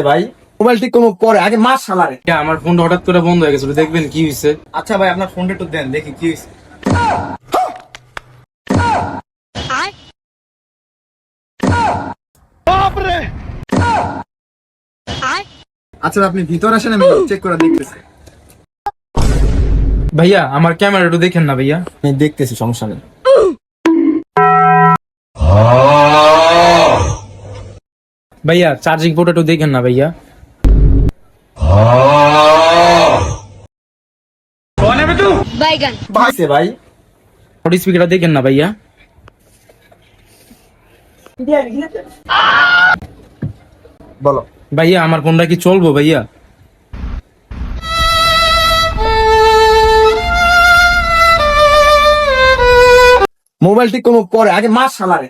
ভাই মোবাইল ঠিক কোনো পরে আগে মাস সালারে। আমার ফোনটা হঠাৎ করে বন্ধ হয়ে গেছে, দেখবেন কি হয়েছে। আচ্ছা ভাই আপনার ফোনটা একটু দেন দেখি কি হয়েছে। আচ্ছা আপনি ভিতর আসেন, আমি চেক করে দেখতেছি। ভাইয়া আমার ক্যামেরা একটু দেখেন না ভাইয়া। আমি দেখতেছি, সমস্যা নেই। ভাইয়া চার্জিং পোর্ট একটু দেখেন না ভাইয়া। ভাইছে ভাই লাউড স্পিকারটা দেখেন না ভাইয়া। বলো। ভাইয়া আমার ফোনটা কি চলবো ভাইয়া? মোবাইল ঠিক কোনো পরে আগে মাস সালারে।